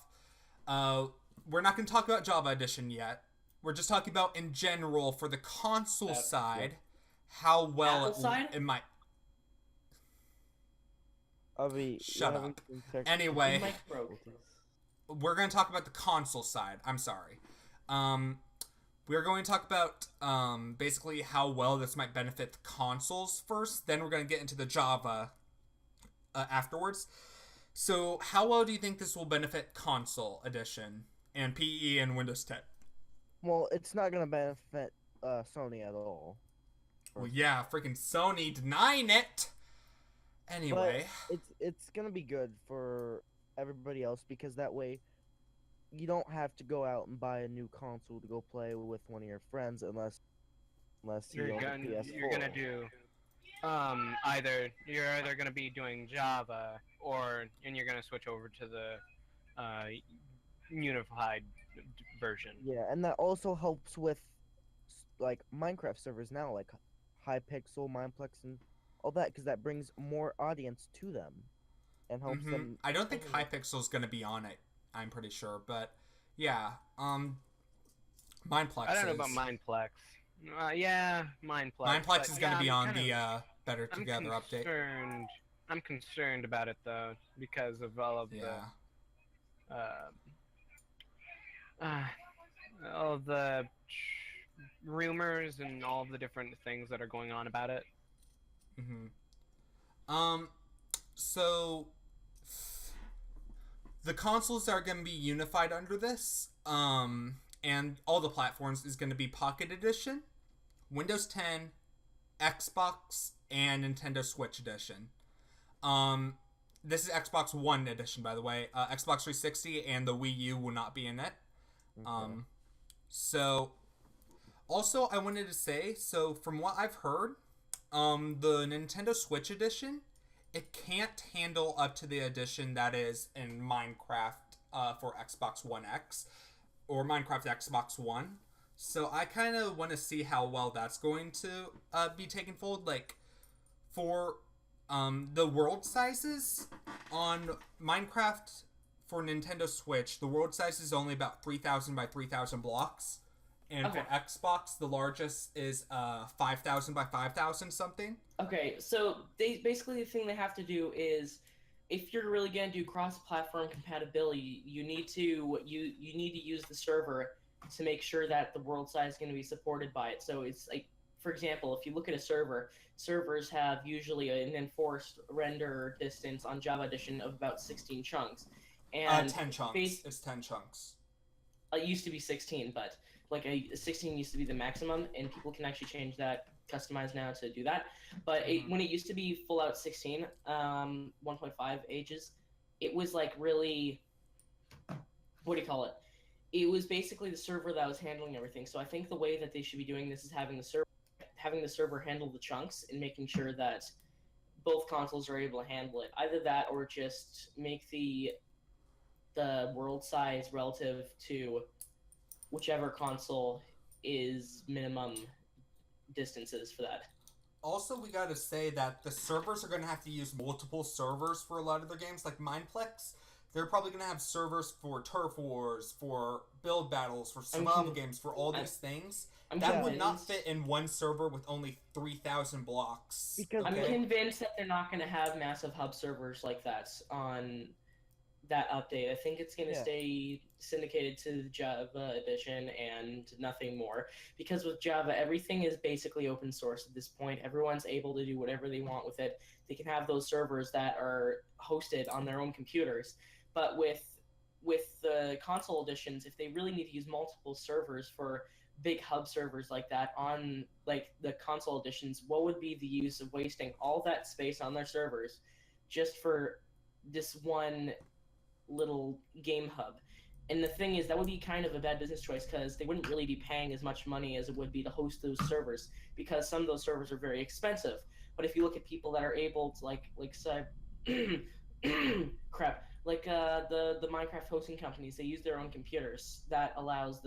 we're not going to talk about Java Edition yet. We're just talking about in general for the console side, how well it might. Shut up. Anyway, we're going to talk about the console side. I'm sorry. We're going to talk about basically how well this might benefit the consoles first. Then we're going to get into the Java afterwards. So how well do you think this will benefit console edition and PE and Windows 10? Well, it's not going to benefit Sony at all. Well, yeah, freaking Sony denying it. Anyway, but it's gonna be good for everybody else because that way you don't have to go out and buy a new console to go play with one of your friends unless you're gonna do you're either gonna be doing Java and you're gonna switch over to the unified version. Yeah, and that also helps with like Minecraft servers now, like Hypixel, Mineplex, and all that, because that brings more audience to them and helps them. I don't think only- Hypixel's going to be on it. I'm pretty sure, but yeah. Mineplex. I don't know about Mineplex. Yeah, Mineplex. Mineplex is going to be on the Better I'm Together update. I'm concerned about it though because of all of all the rumors and all the different things that are going on about it. So the consoles are going to be unified under this, and all the platforms is going to be Pocket Edition, Windows 10, Xbox, and Nintendo Switch Edition. This is Xbox One Edition, by the way. Xbox 360 and the Wii U will not be in it. Okay. So, also, I wanted to say, so from what I've heard, the Nintendo Switch Edition, it can't handle up to the edition that is in Minecraft for Xbox One X, or Minecraft Xbox One. So I kind of want to see how well that's going to be taken forward. Like, for the world sizes on Minecraft for Nintendo Switch, the world size is only about 3,000 by 3,000 blocks. And for Xbox, the largest is 5,000 by 5,000 something. Okay, so basically the thing they have to do is, if you're really gonna do cross-platform compatibility, you need to use the server to make sure that the world size is going to be supported by it. So it's like, for example, if you look at a server, servers have usually an enforced render distance on Java Edition of about 16 chunks. And 10 chunks. It's 10 chunks. It used to be 16, but like 16 used to be the maximum, and people can actually change that, customize now to do that. But when it used to be full out 16, 1.5 ages, it was like really, what do you call it? It was basically the server that was handling everything. So I think the way that they should be doing this is having the server handle the chunks and making sure that both consoles are able to handle it. Either that, or just make the world size relative to whichever console is minimum distances for that. Also, we gotta say that the servers are gonna have to use multiple servers for a lot of their games, like Mineplex. They're probably gonna have servers for Turf Wars, for build battles, for survival games, for all these things. That would not fit in one server with only 3,000 blocks. Because I'm convinced that they're not going to have massive hub servers like that on that update. I think it's going to stay syndicated to the Java edition and nothing more. Because with Java, everything is basically open source at this point. Everyone's able to do whatever they want with it. They can have those servers that are hosted on their own computers. But with the console editions, if they really need to use multiple servers for big hub servers like that on like the console editions, what would be the use of wasting all that space on their servers just for this one little game hub? And the thing is, that would be kind of a bad business choice, because they wouldn't really be paying as much money as it would be to host those servers, because some of those servers are very expensive. But if you look at people that are able to like say crap, like the Minecraft hosting companies, they use their own computers. That allows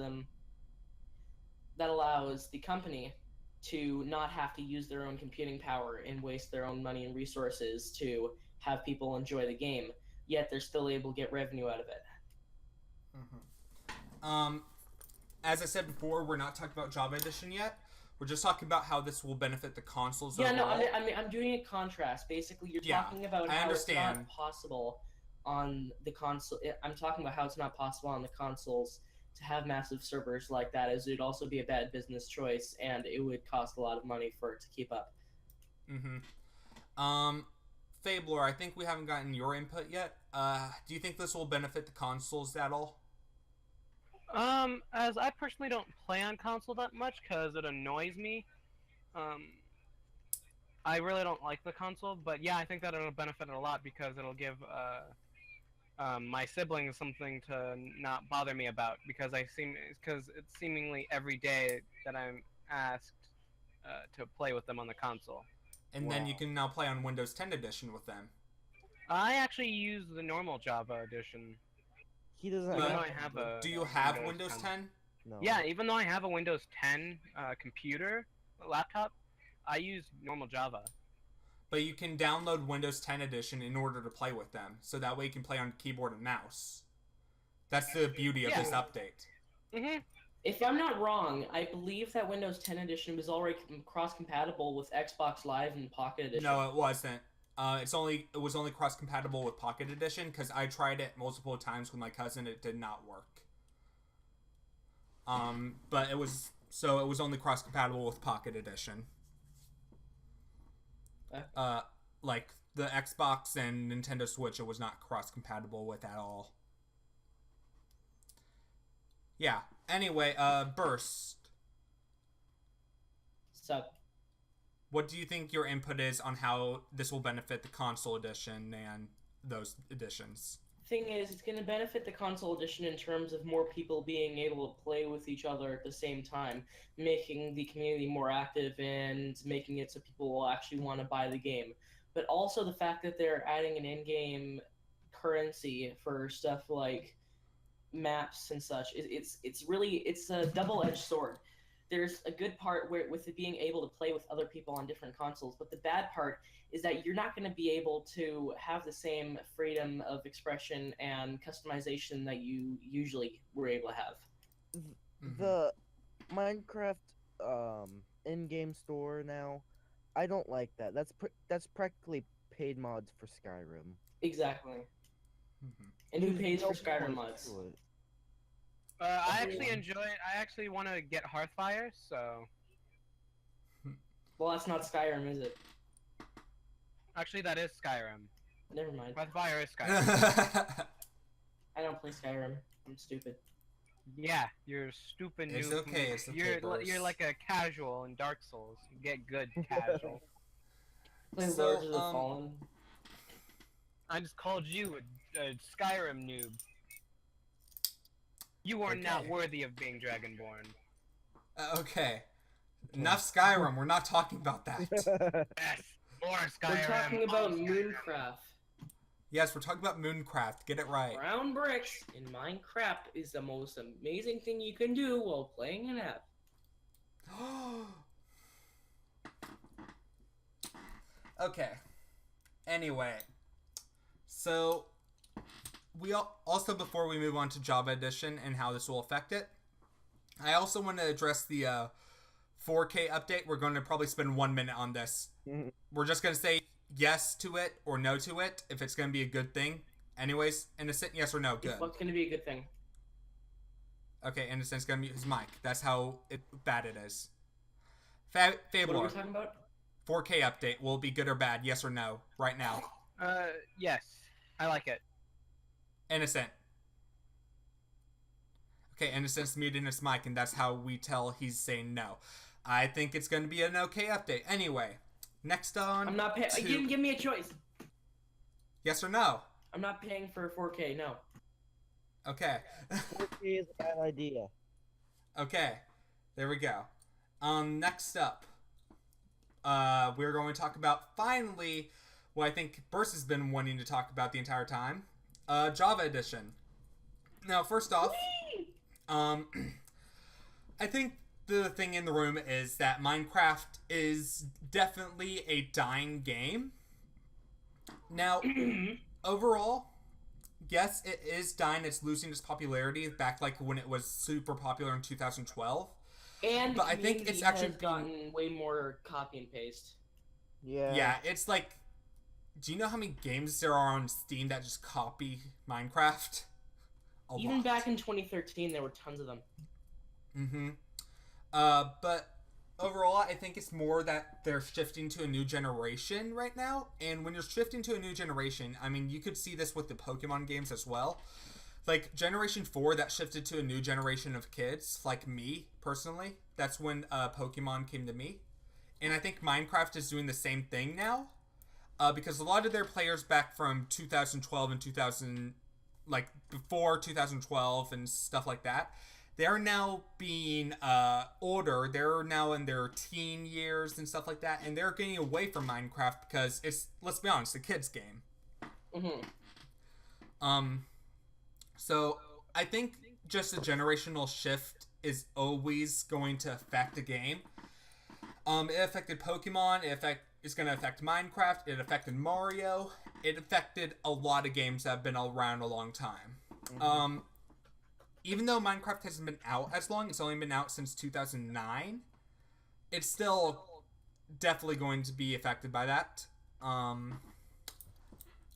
the company to not have to use their own computing power and waste their own money and resources to have people enjoy the game, yet they're still able to get revenue out of it. As I said before, we're not talking about Java Edition yet. We're just talking about how this will benefit the consoles overall. No, I'm doing a contrast. Basically, you're talking about how it's not possible on the console. I'm talking about how it's not possible on the consoles to have massive servers like that, as it would also be a bad business choice, and it would cost a lot of money for it to keep up. Fabler, I think we haven't gotten your input yet. Do you think this will benefit the consoles at all? As I personally don't play on console that much because it annoys me. I really don't like the console, but yeah, I think that it'll benefit it a lot because it'll give my siblings something to not bother me about, because it's seemingly every day that I'm asked to play with them on the console. And then you can now play on Windows 10 edition with them. I actually use the normal Java edition. He doesn't. Even though have I have a Do you have Windows 10? No. Yeah, even though I have a Windows 10 computer, laptop, I use normal Java. But you can download Windows 10 edition in order to play with them, so that way you can play on keyboard and mouse. That's the beauty of this update. Mm-hmm. If I'm not wrong, I believe that Windows 10 edition was already cross-compatible with Xbox Live and Pocket Edition. No, it wasn't. It was only cross-compatible with Pocket Edition because I tried it multiple times with my cousin. It did not work. But it was only cross-compatible with Pocket Edition. Like the Xbox and Nintendo Switch, it was not cross-compatible with at all. Yeah. Anyway, Burst. So, What do you think your input is on how this will benefit the console edition and those editions? thing is, it's going to benefit the console edition in terms of more people being able to play with each other at the same time, making the community more active and making it so people will actually want to buy the game. But also the fact that they're adding an in-game currency for stuff like maps and such, it's a double-edged sword. There's a good part with it being able to play with other people on different consoles, but the bad part is that you're not going to be able to have the same freedom of expression and customization that you usually were able to have. The Minecraft in-game store now, I don't like that. That's practically paid mods for Skyrim. Exactly. And who pays for Skyrim mods? I actually enjoy it. I actually want to get Hearthfire, so... Well, that's not Skyrim, is it? Actually, that is Skyrim. Never mind. Hearthfire is Skyrim. I don't play Skyrim. I'm stupid. Yeah, you're stupid noob. It's okay, it's okay, You're like a casual in Dark Souls. You get good casual. Play So, Lords of the Fallen. I just called you a Skyrim noob. You are not worthy of being Dragonborn. Okay. Enough Skyrim. We're not talking about that. Yes, more Skyrim. We're talking about Mooncraft. Yes, we're talking about Mooncraft. Get it right. Brown bricks in Minecraft is the most amazing thing you can do while playing an app. Okay. Anyway. So, also, before we move on to Java Edition and how this will affect it, I also want to address the 4K update. We're going to probably spend 1 minute on this. We're just going to say yes to it or no to it if it's going to be a good thing. Anyways, Innocent, yes or no? Good. What's going to be a good thing? Okay, Innocent's going to mute his mic. That's how bad it is. Fabler, What are we talking about? 4K update. Will it be good or bad? Yes or no? Right now. Yes. I like it. Innocent. Okay, Innocent's muting his mic, and that's how we tell he's saying no. I think it's going to be an okay update. Anyway, next on. I'm not paying. You didn't give me a choice. Yes or no? I'm not paying for 4K. No. Okay. 4K is a bad idea. Okay, there we go. Next up, we're going to talk about finally what I think Burst has been wanting to talk about the entire time. Java Edition. Now, first off, I think the thing in the room is that Minecraft is definitely a dying game. Now, overall, yes, it is dying. It's losing its popularity back like when it was super popular in 2012. And but I think it's actually gotten way more copy and paste. Yeah. Yeah, it's like, do you know how many games there are on Steam that just copy Minecraft? Even back in 2013, there were tons of them. But overall, I think it's more that they're shifting to a new generation right now. And when you're shifting to a new generation, I mean, you could see this with the Pokemon games as well. Like, Generation 4, that shifted to a new generation of kids, like me, personally. That's when Pokemon came to me. And I think Minecraft is doing the same thing now. Because a lot of their players back from 2012 and before 2012 and stuff like that, they're now being older. They're now in their teen years and stuff like that, and they're getting away from Minecraft because it's, let's be honest, a kid's game. So I think just a generational shift is always going to affect a game. It affected Pokemon. It's going to affect Minecraft. It affected Mario. It affected a lot of games that have been around a long time. Mm-hmm. Even though Minecraft hasn't been out as long, it's only been out since 2009. It's still definitely going to be affected by that.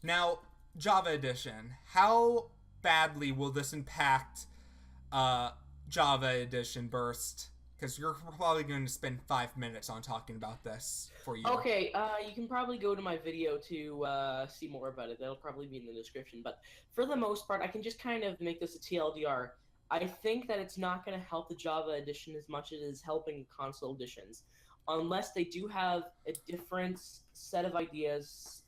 Now, Java Edition. How badly will this impact Java Edition Burst? Because you're probably going to spend 5 minutes on talking about this for you. Okay, you can probably go to my video to see more about it. That'll probably be in the description. But for the most part, I can just kind of make this a TLDR. I think that it's not going to help the Java Edition as much as it is helping console editions. Unless they do have a different set of ideas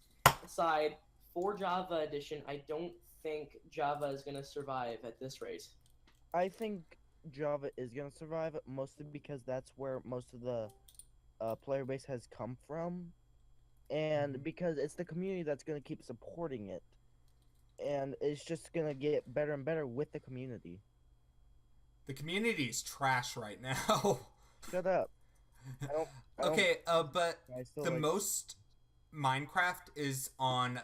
aside for Java Edition, I don't think Java is going to survive at this rate. I think Java is going to survive, mostly because that's where most of the player base has come from, and because it's the community that's going to keep supporting it, and it's just going to get better and better with the community. The community is trash right now. Shut up. Okay, but the most Minecraft is on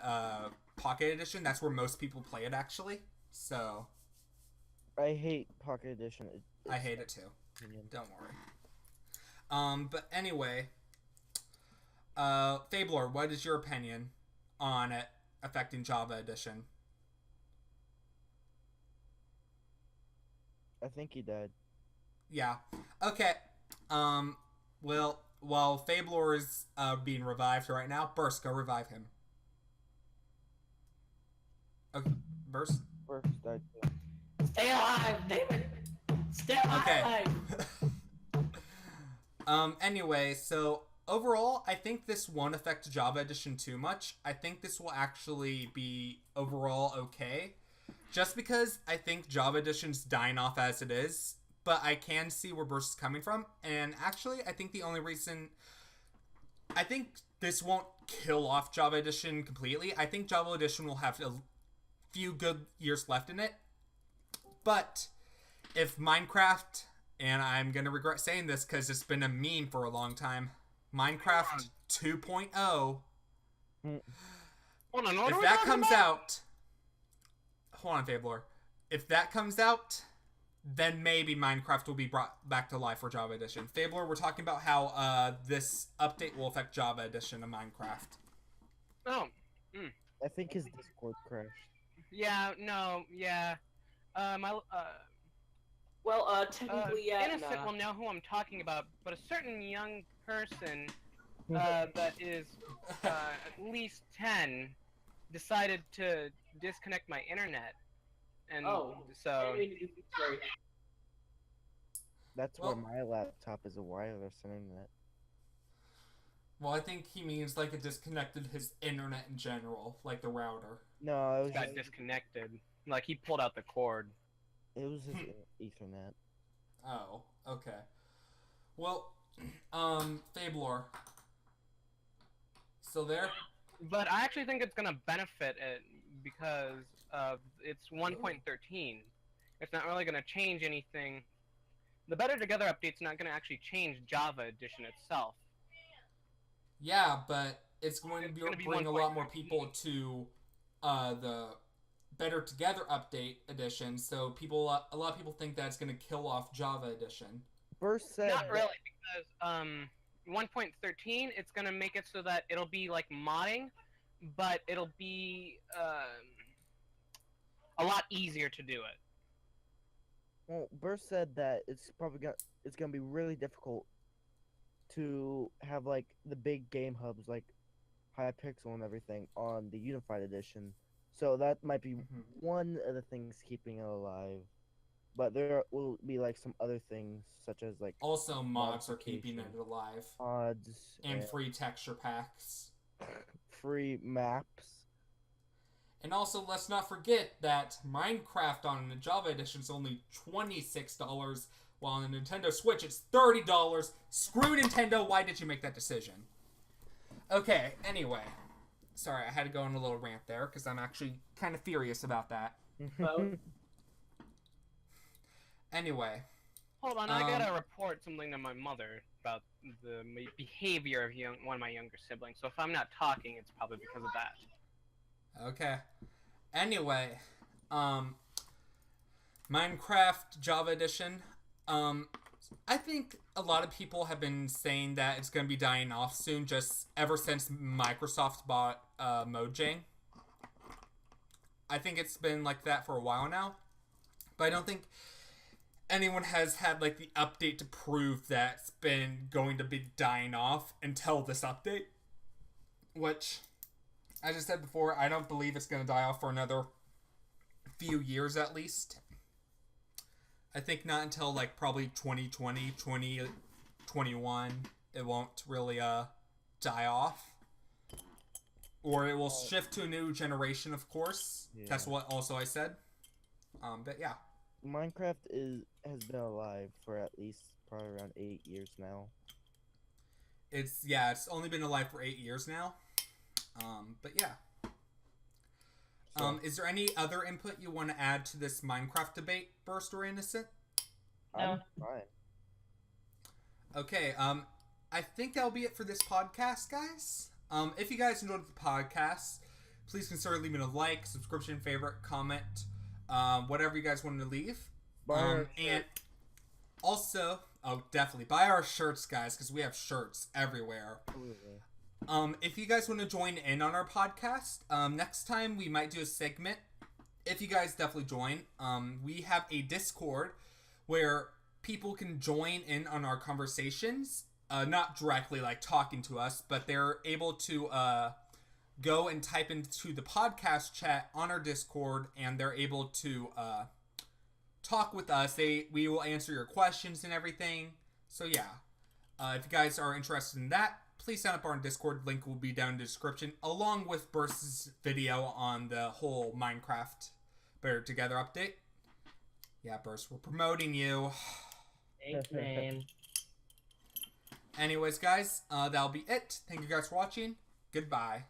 Pocket Edition. That's where most people play it, actually. So I hate Pocket Edition. I hate it too. Don't worry. But anyway, Fabler, what is your opinion on it affecting Java Edition? I think he died. Yeah. Okay. Well, while Fabler is being revived right now, Burst, go revive him. Okay, Burst? Burst died. Stay alive, David! Stay alive! Okay. Anyway, so overall, I think this won't affect Java Edition too much. I think this will actually be overall okay. Just because I think Java Edition's dying off as it is, but I can see where Burst is coming from. And actually, I think the only reason... I think this won't kill off Java Edition completely. I think Java Edition will have a few good years left in it. But if Minecraft, and I'm going to regret saying this because it's been a meme for a long time, Minecraft 2.0, if that comes out... Hold on, Fabler. If that comes out, then maybe Minecraft will be brought back to life for Java Edition. Fabler, we're talking about how this update will affect Java Edition of Minecraft. Oh. I think his Discord crashed. Yeah, no, yeah. Technically, yeah. Innocent will know who I'm talking about, but a certain young person that is at least 10 decided to disconnect my internet, and so that's why my laptop is a wireless internet. Well, I think he means like it disconnected his internet in general, like the router. No, it was got disconnected. Like he pulled out the cord. It was his Ethernet. Oh, okay. Well, Fabler, still there? But I actually think it's gonna benefit it because it's 1.13. It's not really gonna change anything. The Better Together update's not gonna actually change Java Edition itself. Yeah, but it's going to bring a lot more people to the Better Together update edition. So a lot of people think that it's going to kill off Java Edition. Burst said not really, because 1.13, it's going to make it so that it'll be like modding, but it'll be a lot easier to do it. Well, Burst said that it's gonna be really difficult to have like the big game hubs like Hypixel and everything on the Unified Edition. So that might be one of the things keeping it alive. But there will be like some other things such as like also mods are keeping it alive. Mods and free texture packs. Free maps. And also, let's not forget that Minecraft on the Java Edition is only $26, while on the Nintendo Switch it's $30. Screw Nintendo, why did you make that decision? Okay, anyway. Sorry, I had to go on a little rant there, because I'm actually kind of furious about that. Anyway. Hold on, I gotta report something to my mother about the behavior of one of my younger siblings. So if I'm not talking, it's probably because of that. Okay. Anyway, Minecraft Java Edition. I think a lot of people have been saying that it's going to be dying off soon, just ever since Microsoft bought Mojang. I think it's been like that for a while now, but I don't think anyone has had like the update to prove that it's been going to be dying off until this update, which, as I said before, I don't believe it's going to die off for another few years at least. I think not until like probably 2020, 2021 it won't really die off. Or it will shift to a new generation, of course. Yeah. That's what also I said. But yeah. Minecraft has been alive for at least probably around 8 years now. It's only been alive for 8 years now. But yeah. Is there any other input you want to add to this Minecraft debate, Burst or Innocent? I'm fine. Okay, I think that'll be it for this podcast, guys. If you guys enjoyed the podcast, please consider leaving a like, subscription, favorite, comment, whatever you guys want to leave. And also, definitely buy our shirts, guys, because we have shirts everywhere. Absolutely. If you guys want to join in on our podcast, next time we might do a segment. If you guys definitely join, we have a Discord where people can join in on our conversations. Not directly like talking to us, but they're able to go and type into the podcast chat on our Discord, and they're able to talk with us. We will answer your questions and everything. So yeah, if you guys are interested in that, please sign up on our Discord. Link will be down in the description, along with Burst's video on the whole Minecraft Better Together update. Yeah, Burst, we're promoting you. Thanks, man. Anyways, guys, that'll be it. Thank you guys for watching. Goodbye.